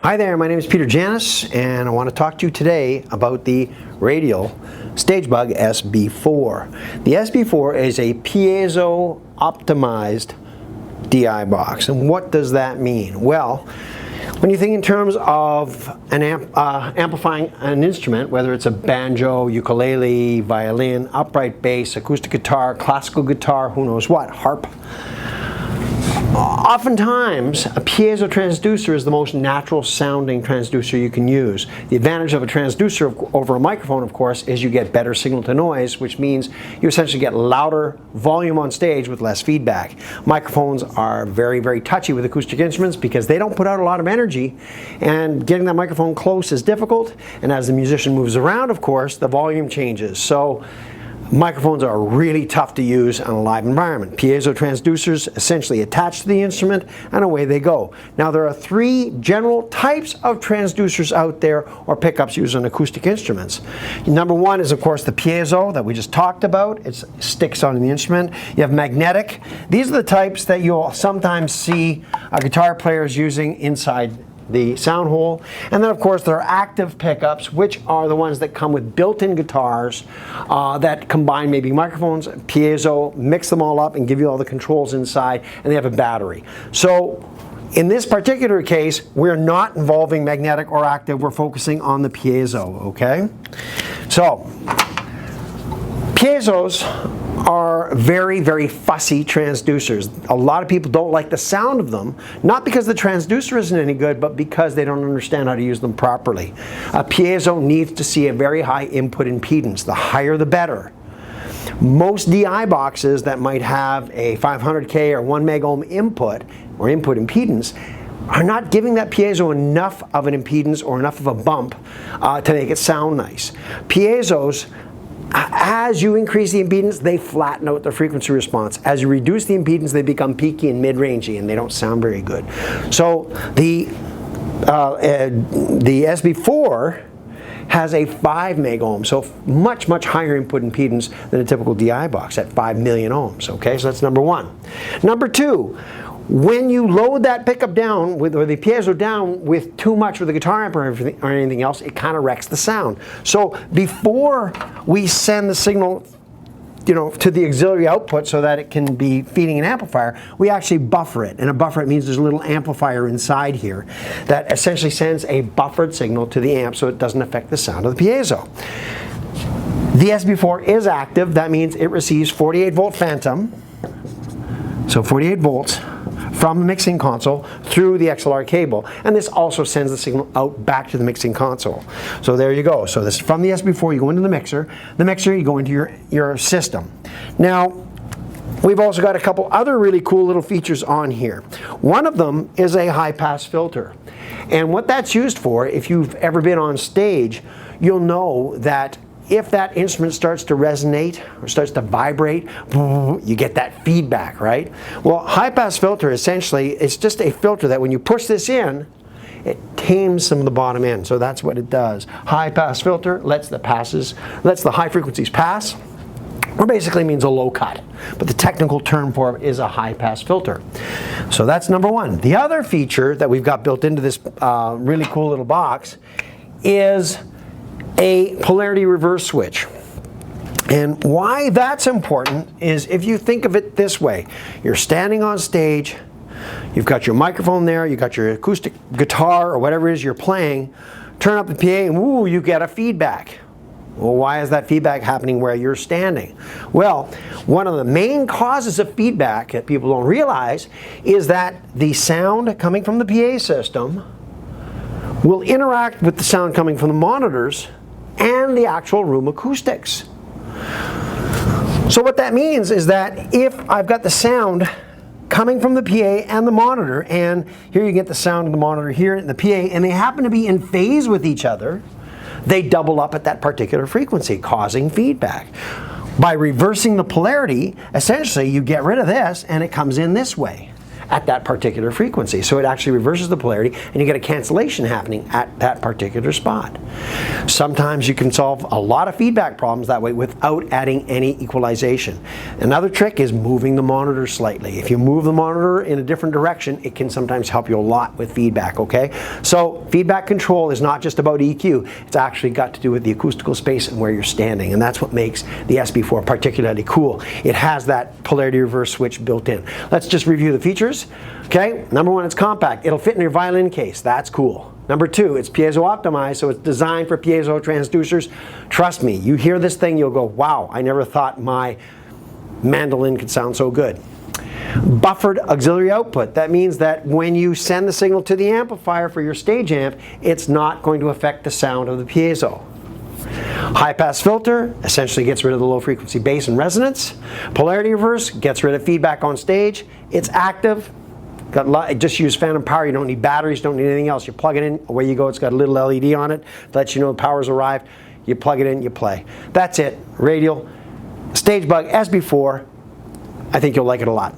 Hi there, my name is Peter Janis, and I want to talk to you today about the Radial StageBug SB-4. The SB-4 is a piezo optimized DI box. And what does that mean? Well, when you think in terms of an amplifying an instrument, whether it's a banjo, ukulele, violin, upright bass, acoustic guitar, classical guitar, who knows what, harp, oftentimes a piezo transducer is the most natural sounding transducer you can use. The advantage of a transducer over a microphone, of course, is you get better signal to noise, which means you essentially get louder volume on stage with less feedback. Microphones are very, very touchy with acoustic instruments because they don't put out a lot of energy, and getting that microphone close is difficult, and as the musician moves around, of course, the volume changes. So microphones are really tough to use in a live environment. Piezo transducers essentially attach to the instrument and away they go. Now there are three general types of transducers out there, or pickups used on acoustic instruments. Number one is of course the piezo that we just talked about. It sticks on the instrument. You have magnetic. These are the types that you'll sometimes see guitar players using inside the sound hole. And then of course there are active pickups, which are the ones that come with built-in guitars that combine maybe microphones, piezo, mix them all up and give you all the controls inside, and they have a battery. So in this particular case, we're not involving magnetic or active, we're focusing on the piezo, okay? So piezos are very, very fussy transducers. A lot of people don't like the sound of them, not because the transducer isn't any good, but because they don't understand how to use them properly. A piezo needs to see a very high input impedance. The higher the better. Most DI boxes that might have a 500K or 1 meg ohm input or input impedance are not giving that piezo enough of an impedance or enough of a bump to make it sound nice. Piezos, as you increase the impedance, they flatten out the frequency response. As you reduce the impedance, they become peaky and mid-rangey, and they don't sound very good. So the SB-4 has a 5 meg ohm, so much, much higher input impedance than a typical DI box at 5 million ohms. Okay, so that's number one. Number two, when you load that pickup down, or the piezo down with too much with the guitar amp or anything else, it kind of wrecks the sound. So before we send the signal, to the auxiliary output so that it can be feeding an amplifier, we actually buffer it. And a buffer, it means there's a little amplifier inside here that essentially sends a buffered signal to the amp so it doesn't affect the sound of the piezo. The SB-4 is active. That means it receives 48 volt phantom, so 48 volts, from the mixing console through the XLR cable, and this also sends the signal out back to the mixing console. So there you go. So this is from the SB-4, you go into the mixer you go into your system. Now we've also got a couple other really cool little features on here. One of them is a high pass filter, and what that's used for, if you've ever been on stage, you'll know that if that instrument starts to resonate or starts to vibrate, you get that feedback, right? Well, high pass filter essentially, it's just a filter that when you push this in, it tames some of the bottom end. So that's what it does. High pass filter lets the high frequencies pass, or basically means a low cut. But the technical term for it is a high pass filter. So that's number one. The other feature that we've got built into this really cool little box is a polarity reverse switch. And why that's important is if you think of it this way. You're standing on stage, you've got your microphone there, you've got your acoustic guitar or whatever it is you're playing, turn up the PA and woo, you get a feedback. Well, why is that feedback happening where you're standing? Well, one of the main causes of feedback that people don't realize is that the sound coming from the PA system will interact with the sound coming from the monitors and the actual room acoustics. So what that means is that if I've got the sound coming from the PA and the monitor, and here you get the sound of the monitor here and the PA, and they happen to be in phase with each other, they double up at that particular frequency, causing feedback. By reversing the polarity, essentially you get rid of this and it comes in this way. at that particular frequency. So it actually reverses the polarity, and you get a cancellation happening at that particular spot. Sometimes you can solve a lot of feedback problems that way without adding any equalization. Another trick is moving the monitor slightly. If you move the monitor in a different direction, it can sometimes help you a lot with feedback, okay? So feedback control is not just about EQ, it's actually got to do with the acoustical space and where you're standing, and that's what makes the SB4 particularly cool. It has that polarity reverse switch built in. Let's just review the features. Okay, number one, it's compact. It'll fit in your violin case. That's cool. Number two, it's piezo optimized, so it's designed for piezo transducers. Trust me, you hear this thing, you'll go, wow, I never thought my mandolin could sound so good. Buffered auxiliary output. That means that when you send the signal to the amplifier for your stage amp, it's not going to affect the sound of the piezo. High pass filter essentially gets rid of the low frequency bass and resonance. Polarity reverse gets rid of feedback on stage. It's active. Just use phantom power. You don't need batteries, don't need anything else. You plug it in, away you go. It's got a little LED on it, lets you know the power's arrived. You plug it in, you play. That's it. Radial StageBug SB-4. I think you'll like it a lot.